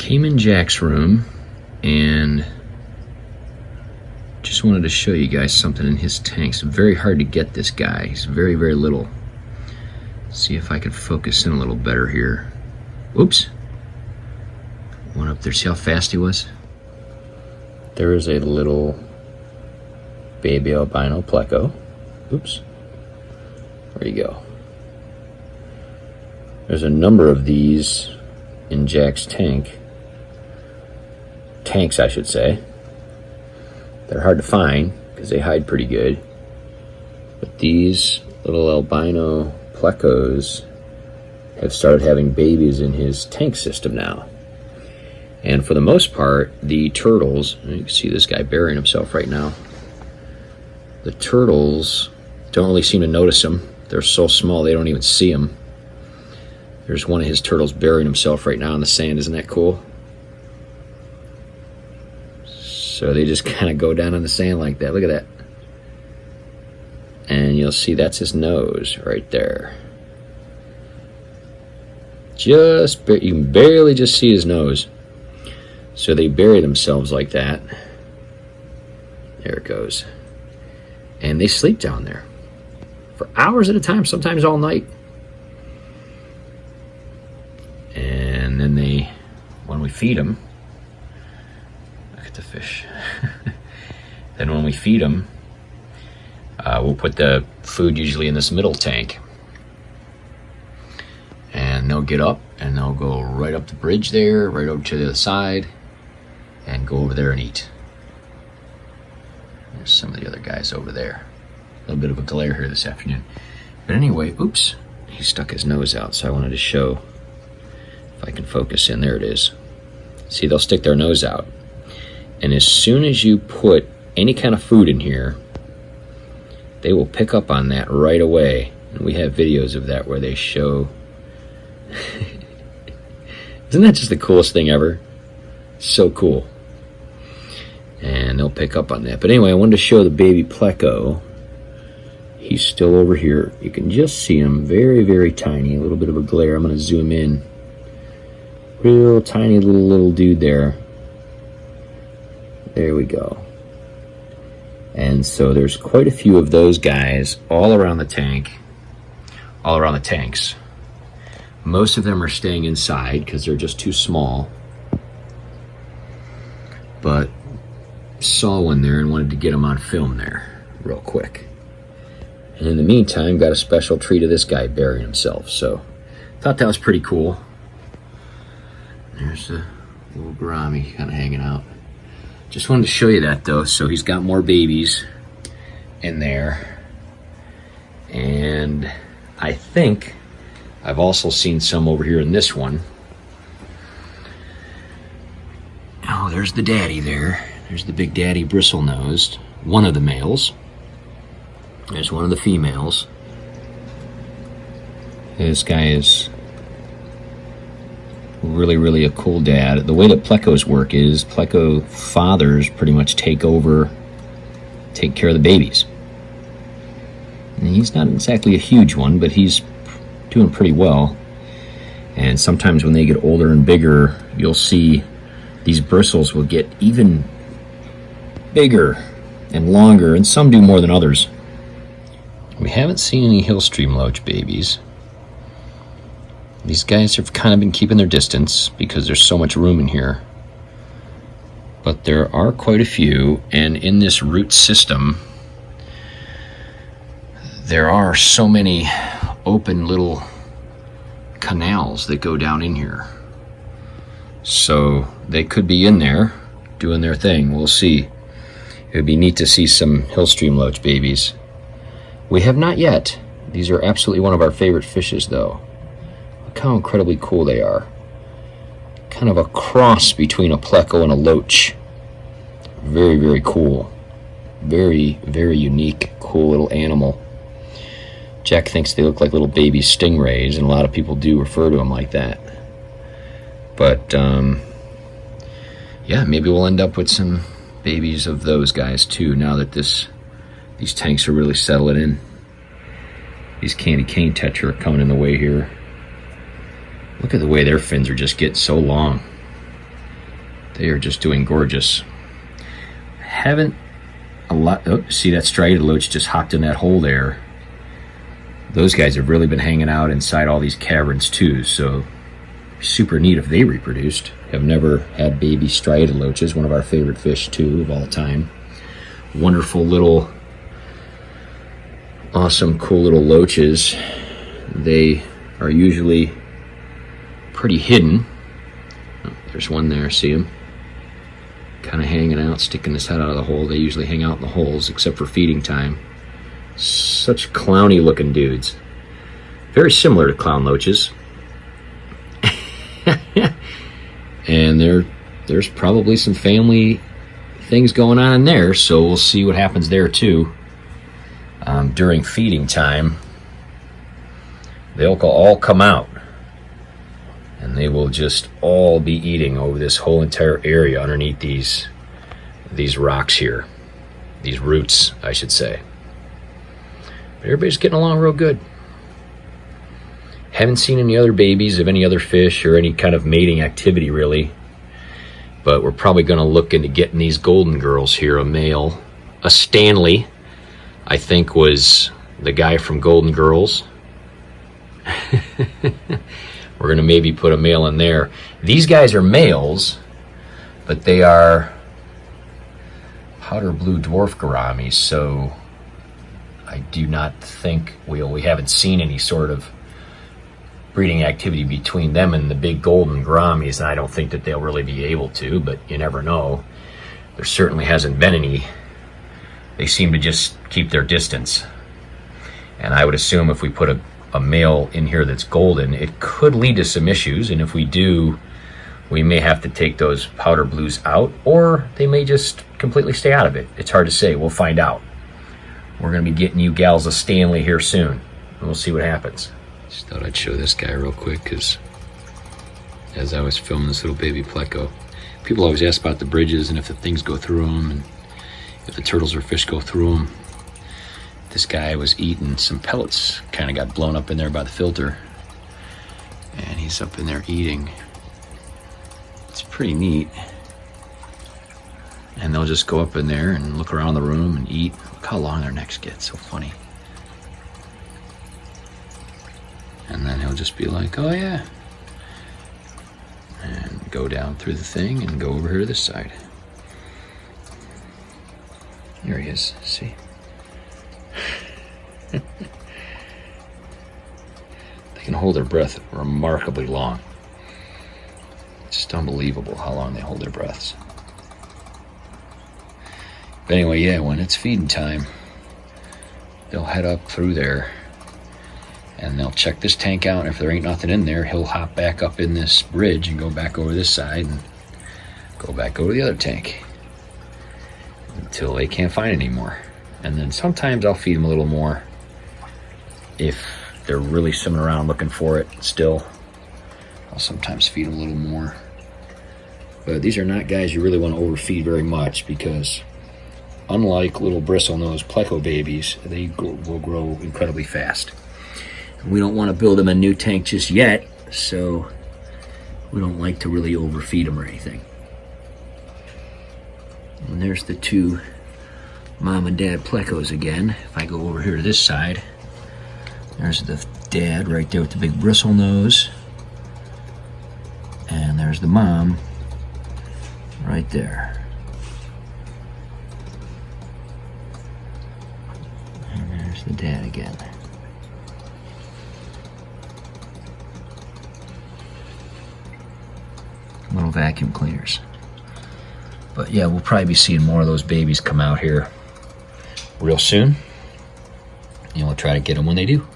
Came in Jack's room and just wanted to show you guys something in his tanks. Very hard to get this guy. He's very, very little. See if I can focus in a little better here. Oops. One up there. See how fast he was? There is a little baby albino pleco. Oops. Where'd he go? There's a number of these in Jack's tanks, I should say. They're hard to find because they hide pretty good. But these little albino plecos have started having babies in his tank system now. And for the most part, the turtles, you can see this guy burying himself right now. The turtles don't really seem to notice him. They're so small they don't even see him. There's one of his turtles burying himself right now in the sand. Isn't that cool? So they just kind of go down in the sand like that. Look at that. And you'll see that's his nose right there. You can barely just see his nose. So they bury themselves like that. There it goes. And they sleep down there for hours at a time, sometimes all night. And then when we feed them, look at the fish. Then when we feed them, we'll put the food usually in this middle tank. And they'll get up and they'll go right up the bridge there, right over to the other side, and go over there and eat. There's some of the other guys over there. A little bit of a glare here this afternoon. But anyway, oops, he stuck his nose out, so I wanted to show if I can focus in. There it is. See, they'll stick their nose out. And as soon as you put any kind of food in here, they will pick up on that right away. And we have videos of that where they show. Isn't that just the coolest thing ever? So cool. And they'll pick up on that. But anyway, I wanted to show the baby pleco. He's still over here. You can just see him, very, very tiny. A little bit of a glare. I'm going to zoom in. Real tiny little dude there. There we go. And so there's quite a few of those guys all around the tank, all around the tanks. Most of them are staying inside because they're just too small. But saw one there and wanted to get him on film there real quick. And in the meantime, got a special treat of this guy burying himself. So thought that was pretty cool. There's the little gourami kind of hanging out. Just wanted to show you that though. So he's got more babies in there. And I think I've also seen some over here in this one. Oh, there's the daddy there. There's the big daddy bristlenose, one of the males. There's one of the females. This guy is really, really a cool dad. The way that plecos work is pleco fathers pretty much take care of the babies. And he's not exactly a huge one, but he's doing pretty well. And sometimes when they get older and bigger, you'll see these bristles will get even bigger and longer, and some do more than others. We haven't seen any hillstream loach babies. These guys have kind of been keeping their distance because there's so much room in here. But there are quite a few, and in this root system, there are so many open little canals that go down in here. So they could be in there doing their thing. We'll see. It would be neat to see some hillstream loach babies. We have not yet. These are absolutely one of our favorite fishes though. Look how incredibly cool they are. Kind of a cross between a pleco and a loach. Very, very cool. Very, very unique, cool little animal. Jack thinks they look like little baby stingrays, and a lot of people do refer to them like that. But, yeah, maybe we'll end up with some babies of those guys too, now that these tanks are really settling in. These candy cane tetra are coming in the way here. Look at the way their fins are just getting so long. They are just doing gorgeous. Haven't a lot. Oh, see that striated loach just hopped in that hole there. Those guys have really been hanging out inside all these caverns too, so super neat if they reproduced. Have never had baby striated loaches, one of our favorite fish too of all time. Wonderful little, awesome, cool little loaches. They are usually pretty hidden. Oh, there's one there, see him? Kind of hanging out, sticking his head out of the hole. They usually hang out in the holes, except for feeding time. Such clowny looking dudes. Very similar to clown loaches. And there's probably some family things going on in there, so we'll see what happens there too. During feeding time, they'll all come out, and they will just all be eating over this whole entire area underneath these rocks here, these roots, I should say. But everybody's getting along real good. Haven't seen any other babies of any other fish or any kind of mating activity really, but we're probably going to look into getting these golden girls here, a male. A Stanley, I think, was the guy from Golden Girls. We're going to maybe put a male in there. These guys are males, but they are powder blue dwarf gouramis, so I do not think we haven't seen any sort of breeding activity between them and the big golden gouramis, and I don't think that they'll really be able to, but you never know. There certainly hasn't been any. They seem to just keep their distance. And I would assume if we put a male in here that's golden, it could lead to some issues, and if we do, we may have to take those powder blues out, or they may just completely stay out of it. It's hard to say. We'll find out. We're going to be getting you gals a Stanley here soon, and we'll see what happens. Just thought I'd show this guy real quick, because as I was filming this little baby pleco, people always ask about the bridges and if the things go through them and if the turtles or fish go through them. This guy was eating some pellets, kind of got blown up in there by the filter, and he's up in there eating. It's pretty neat. And they'll just go up in there and look around the room and eat. Look how long their necks get, so funny. And then he'll just be like, oh yeah, and go down through the thing and go over here to this side. There he is, see? They can hold their breath remarkably long. It's just unbelievable how long they hold their breaths. But anyway, yeah, when it's feeding time, they'll head up through there and they'll check this tank out, and if there ain't nothing in there, he'll hop back up in this bridge and go back over this side and go back over the other tank until they can't find any more. And then sometimes I'll feed them a little more if they're really swimming around looking for it still. I'll sometimes feed them a little more. But these are not guys you really want to overfeed very much, because unlike little Bristle-Nose Pleco babies, they will grow incredibly fast. We don't want to build them a new tank just yet, so we don't like to really overfeed them or anything. And there's the two mom and dad Plecos again. If I go over here to this side, there's the dad right there with the big bristle nose, and there's the mom right there. And there's the dad again. Little vacuum cleaners. But yeah, we'll probably be seeing more of those babies come out here real soon. And we'll try to get them when they do.